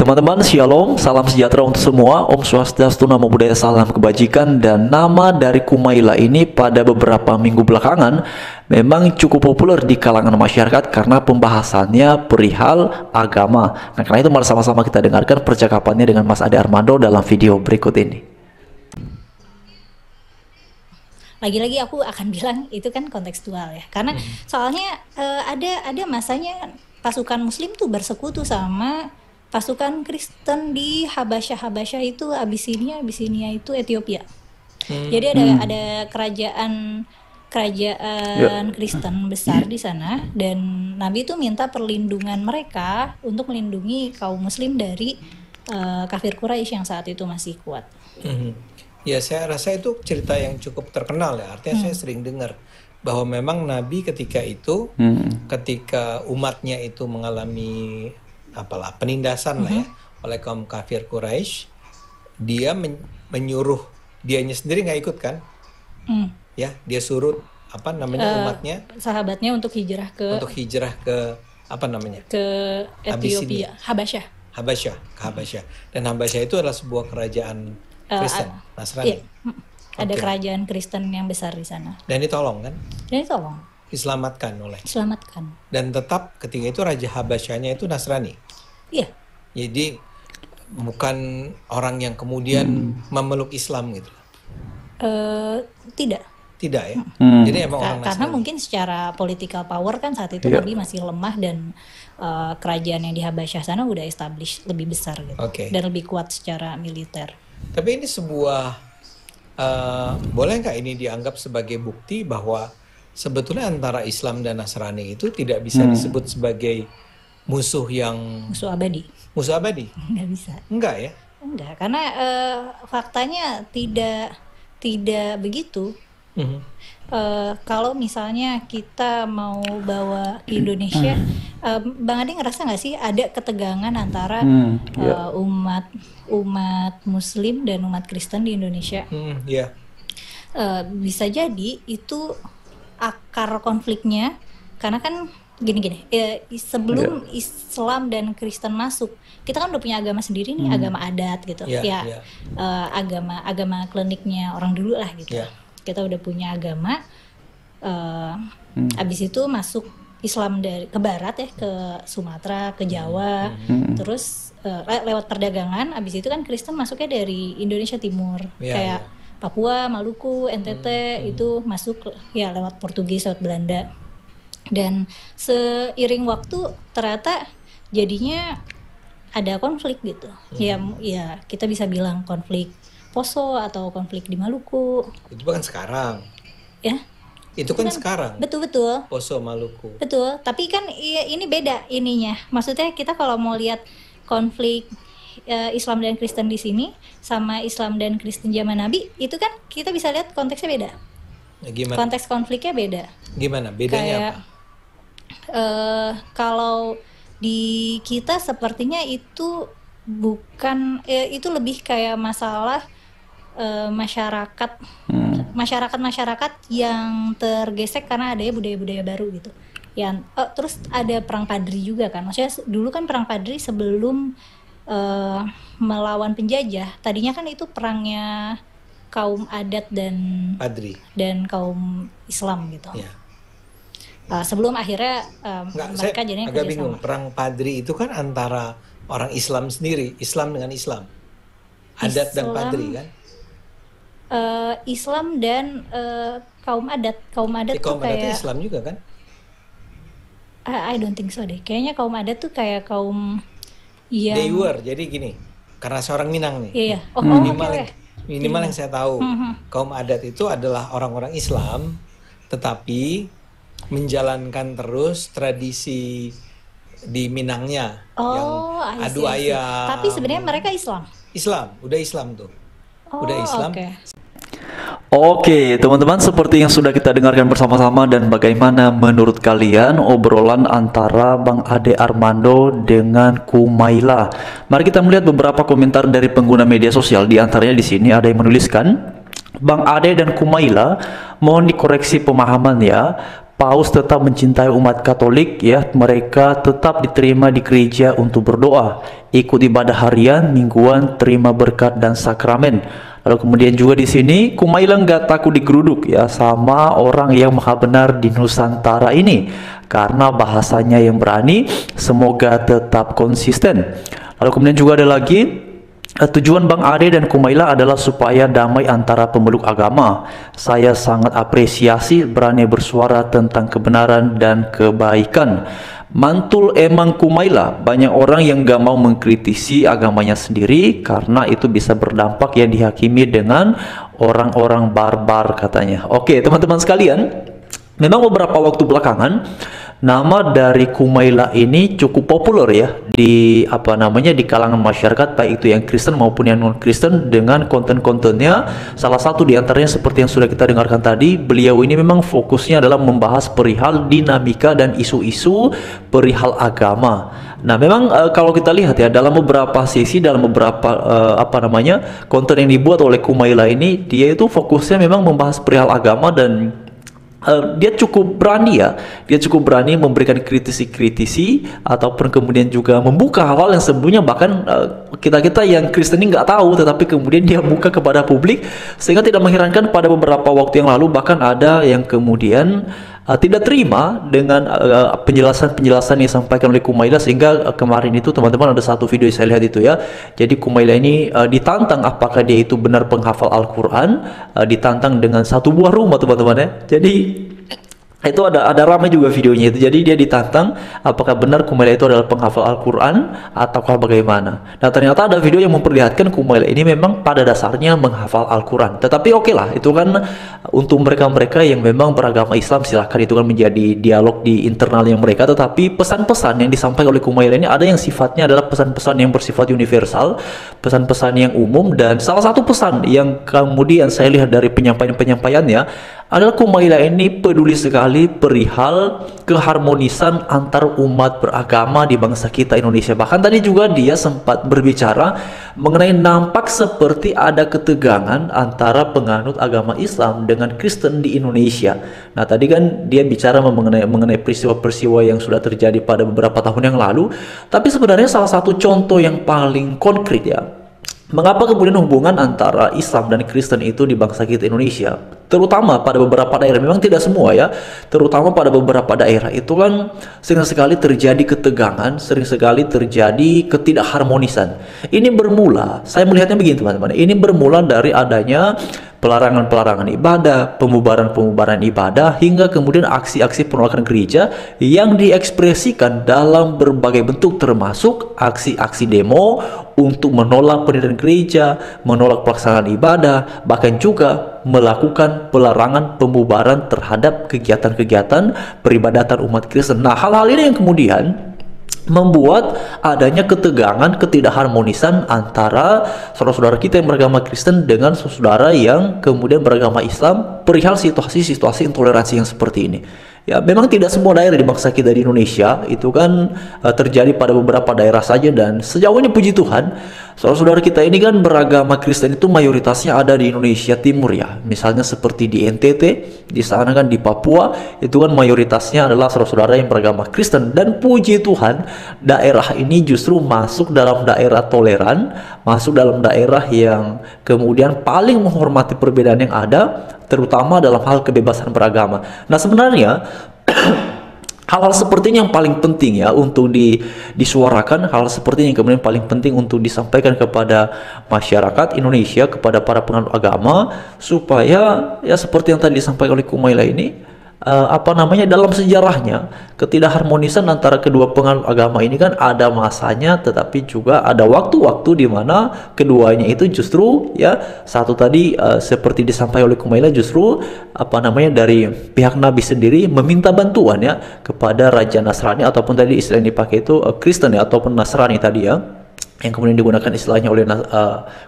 teman-teman, Shalom, salam sejahtera untuk semua. Om Swastiastu, Namo Buddhaya, salam kebajikan. Dan nama dari Kumaila ini pada beberapa minggu belakangan memang cukup populer di kalangan masyarakat karena pembahasannya perihal agama. Nah, karena itu mari sama-sama kita dengarkan percakapannya dengan Mas Ade Armando dalam video berikut ini. Lagi-lagi aku akan bilang itu kan kontekstual ya, karena soalnya ada masanya pasukan Muslim tuh bersekutu sama pasukan Kristen di Habasyah itu Abisinia itu Ethiopia. Jadi ada kerajaan Kristen besar di sana, dan Nabi itu minta perlindungan mereka untuk melindungi kaum Muslim dari kafir Quraisy yang saat itu masih kuat. Ya, saya rasa itu cerita yang cukup terkenal ya. Artinya saya sering dengar bahwa memang Nabi ketika itu, ketika umatnya itu mengalami penindasan lah ya oleh kaum kafir Quraisy, dia menyuruh dianya sendiri nggak ikut kan? Ya, dia suruh umatnya, sahabatnya untuk hijrah ke ke Ethiopia, Habasyah. Dan Habasyah itu adalah sebuah kerajaan Kristen, Nasrani. Iya. Ada kerajaan Kristen yang besar di sana. Dan ditolong kan? Diselamatkan. Dan tetap ketika itu Raja Habasyahnya itu Nasrani. Iya. Jadi bukan orang yang kemudian memeluk Islam gitu. Tidak ya. Jadi emang orang Nasrani. Karena mungkin secara political power kan saat itu Nabi masih lemah, dan kerajaan yang di Habasyah sana udah established lebih besar gitu. Dan lebih kuat secara militer. Tapi ini sebuah boleh nggak ini dianggap sebagai bukti bahwa sebetulnya antara Islam dan Nasrani itu tidak bisa disebut sebagai musuh abadi? Nggak bisa. Enggak ya? Enggak, karena faktanya tidak begitu. Kalau misalnya kita mau bawa ke Indonesia, Bang Ade ngerasa nggak sih ada ketegangan antara umat Muslim dan umat Kristen di Indonesia? Bisa jadi itu akar konfliknya karena kan gini, sebelum Islam dan Kristen masuk, kita kan udah punya agama sendiri nih, agama adat gitu, agama kliniknya orang dulu lah gitu. Kita udah punya agama, abis itu masuk Islam dari ke barat ya, ke Sumatera, ke Jawa, terus lewat perdagangan, abis itu kan Kristen masuknya dari Indonesia Timur, kayak Papua, Maluku, NTT, itu masuk ya lewat Portugis, lewat Belanda. Dan seiring waktu ternyata jadinya ada konflik gitu. Ya kita bisa bilang konflik Poso atau konflik di Maluku. Itu kan sekarang. Ya. Itu kan sekarang. Betul. Poso, Maluku. Betul, tapi kan ini beda ininya. Maksudnya kita kalau mau lihat konflik Islam dan Kristen di sini sama Islam dan Kristen zaman Nabi, itu kan kita bisa lihat konteksnya beda. Gimana? Konteks konfliknya beda. Gimana? Bedanya apa? Kalau di kita sepertinya itu bukan, itu lebih kayak masalah masyarakat yang tergesek karena adanya budaya-budaya baru gitu. Yang terus ada perang Padri juga kan. Maksudnya dulu kan perang Padri sebelum melawan penjajah. Tadinya kan itu perangnya kaum adat dan Padri dan kaum Islam gitu. Sebelum akhirnya mereka jadinya agak bingung. Perang Padri itu kan antara orang Islam sendiri, Islam dengan Islam. Adat dan Padri kan? Islam dan kaum adat tuh kayak Islam juga kan? I don't think so deh. Kayaknya kaum adat tuh kayak kaum yang They were, jadi gini, karena seorang Minang nih. Iya. Minimal yang saya tahu, kaum adat itu adalah orang-orang Islam, tetapi menjalankan terus tradisi di Minangnya yang adu ayam. Tapi sebenarnya mereka Islam. Udah Islam tuh. Udah Islam. Oke, teman-teman, seperti yang sudah kita dengarkan bersama-sama, dan bagaimana menurut kalian obrolan antara Bang Ade Armando dengan Kumaila? Mari kita melihat beberapa komentar dari pengguna media sosial. Di antaranya di sini ada yang menuliskan, Bang Ade dan Kumaila, mohon dikoreksi pemahaman ya. Paus tetap mencintai umat Katolik ya, mereka tetap diterima di gereja untuk berdoa, ikut ibadah harian, mingguan, terima berkat dan sakramen. Lalu kemudian juga di sini Kumaila nggak takut digeruduk ya sama orang yang maha benar di Nusantara ini, karena bahasanya yang berani. Semoga tetap konsisten. Lalu kemudian juga ada lagi, tujuan Bang Ade dan Kumaila adalah supaya damai antara pemeluk agama. Saya sangat apresiasi berani bersuara tentang kebenaran dan kebaikan. Mantul emang Kumaila, banyak orang yang gak mau mengkritisi agamanya sendiri karena itu bisa berdampak ya dihakimi dengan orang-orang barbar katanya. Oke teman-teman sekalian, memang beberapa waktu belakangan nama dari Kumaila ini cukup populer ya di di kalangan masyarakat, baik itu yang Kristen maupun yang non Kristen, dengan konten-kontennya. Salah satu diantaranya seperti yang sudah kita dengarkan tadi, beliau ini memang fokusnya adalah membahas perihal dinamika dan isu-isu perihal agama. Nah memang kalau kita lihat ya dalam beberapa sesi, dalam beberapa konten yang dibuat oleh Kumaila ini, dia itu fokusnya memang membahas perihal agama, dan dia cukup berani ya, dia cukup berani memberikan kritisi-kritisi ataupun kemudian juga membuka hal-hal yang sebelumnya bahkan kita-kita yang Kristen ini nggak tahu, tetapi kemudian dia buka kepada publik, sehingga tidak mengherankan pada beberapa waktu yang lalu bahkan ada yang kemudian tidak terima dengan penjelasan-penjelasan yang disampaikan oleh Kumaila, sehingga kemarin itu teman-teman ada satu video yang saya lihat itu ya, jadi Kumaila ini ditantang apakah dia itu benar penghafal Al-Quran, ditantang dengan satu buah rumah teman-teman ya. Jadi itu ada ramai juga videonya itu. Jadi dia ditantang apakah benar Kumaila itu adalah penghafal Al-Quran ataukah bagaimana. Nah ternyata ada video yang memperlihatkan Kumaila ini memang pada dasarnya menghafal Al-Quran. Tetapi oke lah, itu kan untuk mereka-mereka yang memang beragama Islam, silahkan, itu kan menjadi dialog di internalnya mereka. Tetapi pesan-pesan yang disampaikan oleh Kumaila ini ada yang sifatnya adalah pesan-pesan yang bersifat universal, pesan-pesan yang umum. Dan salah satu pesan yang kemudian saya lihat dari penyampaiannya adalah Kumaila ini peduli sekali perihal keharmonisan antar umat beragama di bangsa kita Indonesia. Bahkan tadi juga dia sempat berbicara mengenai nampak seperti ada ketegangan antara penganut agama Islam dengan Kristen di Indonesia. Nah tadi kan dia bicara mengenai peristiwa-peristiwa yang sudah terjadi pada beberapa tahun yang lalu, tapi sebenarnya salah satu contoh yang paling konkret ya, mengapa kemudian hubungan antara Islam dan Kristen itu di bangsa kita Indonesia, terutama pada beberapa daerah, memang tidak semua ya, terutama pada beberapa daerah itu kan sering sekali terjadi ketegangan, sering sekali terjadi ketidakharmonisan. Ini bermula, saya melihatnya begini teman-teman, ini bermula dari adanya pelarangan-pelarangan ibadah, pembubaran-pembubaran ibadah, hingga kemudian aksi-aksi penolakan gereja yang diekspresikan dalam berbagai bentuk, termasuk aksi-aksi demo untuk menolak pendirian gereja, menolak pelaksanaan ibadah, bahkan juga melakukan pelarangan pembubaran terhadap kegiatan-kegiatan peribadatan umat Kristen. Nah, hal-hal ini yang kemudian membuat adanya ketegangan, ketidakharmonisan antara saudara-saudara kita yang beragama Kristen dengan saudara yang kemudian beragama Islam perihal situasi-situasi intoleransi yang seperti ini. Ya, memang tidak semua daerah di bangsa kita di Indonesia itu kan terjadi pada beberapa daerah saja, dan sejauh ini puji Tuhan saudara-saudara kita ini kan beragama Kristen itu mayoritasnya ada di Indonesia Timur ya. Misalnya seperti di NTT, di sana kan di Papua itu kan mayoritasnya adalah saudara-saudara yang beragama Kristen, dan puji Tuhan daerah ini justru masuk dalam daerah toleran, masuk dalam daerah yang kemudian paling menghormati perbedaan yang ada, terutama dalam hal kebebasan beragama. Nah sebenarnya hal-hal seperti ini yang paling penting ya untuk disuarakan, hal seperti ini yang kemudian paling penting untuk disampaikan kepada masyarakat Indonesia, kepada para penganut agama, supaya ya seperti yang tadi disampaikan oleh Kumaila ini, dalam sejarahnya ketidakharmonisan antara kedua penganut agama ini kan ada masanya, tetapi juga ada waktu-waktu di mana keduanya itu justru ya, satu tadi seperti disampaikan oleh Kumaila, justru dari pihak Nabi sendiri meminta bantuan ya kepada Raja Nasrani, ataupun tadi istilah yang dipakai itu Kristen ya, ataupun Nasrani tadi ya, yang kemudian digunakan istilahnya oleh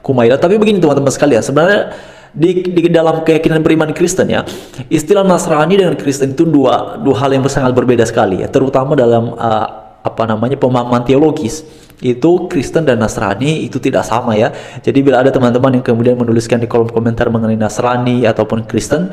Kumaila. Tapi begini teman-teman sekalian, sebenarnya di dalam keyakinan beriman Kristen ya, istilah Nasrani dengan Kristen itu dua hal yang sangat berbeda sekali ya, terutama dalam pemahaman teologis. itu Kristen dan Nasrani itu tidak sama ya. Jadi bila ada teman-teman yang kemudian menuliskan di kolom komentar mengenai Nasrani ataupun Kristen,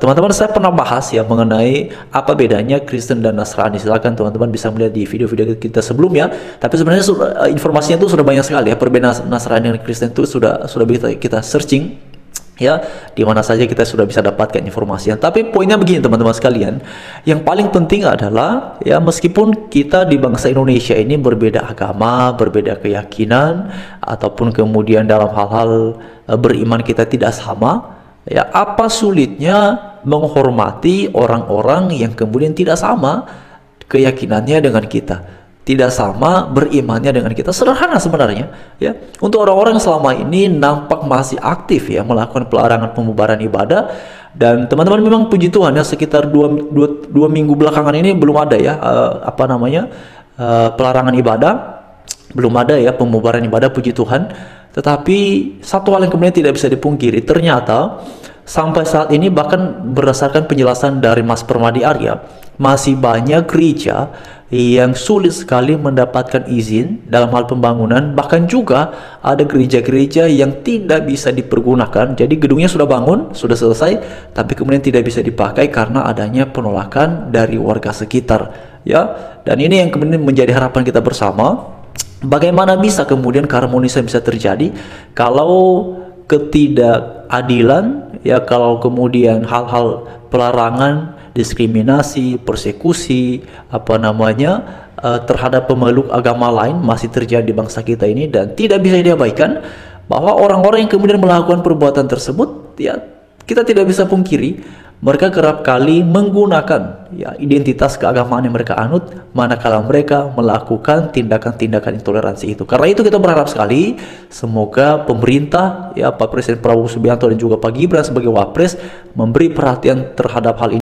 teman-teman saya pernah bahas ya mengenai apa bedanya Kristen dan Nasrani. Silakan teman-teman bisa melihat di video-video kita sebelumnya. Tapi sebenarnya informasinya itu sudah banyak sekali ya. Perbedaan Nasrani dan Kristen itu sudah bisa kita searching ya, di mana saja kita sudah bisa dapatkan informasinya. Tapi poinnya begini teman-teman sekalian, yang paling penting adalah ya, meskipun kita di bangsa Indonesia ini berbeda agama, berbeda keyakinan, ataupun kemudian dalam hal-hal beriman kita tidak sama, ya apa sulitnya menghormati orang-orang yang kemudian tidak sama keyakinannya dengan kita, tidak sama berimannya dengan kita. Sederhana sebenarnya ya. Untuk orang-orang yang selama ini nampak masih aktif ya melakukan pelarangan pembubaran ibadah, dan teman-teman memang puji Tuhan ya, sekitar dua minggu belakangan ini belum ada ya pelarangan ibadah, belum ada ya pembubaran ibadah, puji Tuhan. Tetapi satu hal yang kemudian tidak bisa dipungkiri, ternyata sampai saat ini bahkan berdasarkan penjelasan dari Mas Permadi Arya, masih banyak gereja yang sulit sekali mendapatkan izin dalam hal pembangunan. Bahkan juga ada gereja-gereja yang tidak bisa dipergunakan. Jadi gedungnya sudah bangun, sudah selesai, tapi kemudian tidak bisa dipakai karena adanya penolakan dari warga sekitar ya. Dan ini yang kemudian menjadi harapan kita bersama. Bagaimana bisa kemudian keharmonisan bisa terjadi kalau ketidakadilan ya, kalau kemudian hal-hal pelarangan, diskriminasi, persekusi terhadap pemeluk agama lain masih terjadi di bangsa kita ini, dan tidak bisa diabaikan bahwa orang-orang yang kemudian melakukan perbuatan tersebut ya, kita tidak bisa pungkiri mereka kerap kali menggunakan ya identitas keagamaan yang mereka anut manakala mereka melakukan tindakan-tindakan intoleransi itu. Karena itu kita berharap sekali semoga pemerintah ya, Pak Presiden Prabowo Subianto dan juga Pak Gibran sebagai Wapres memberi perhatian terhadap hal ini.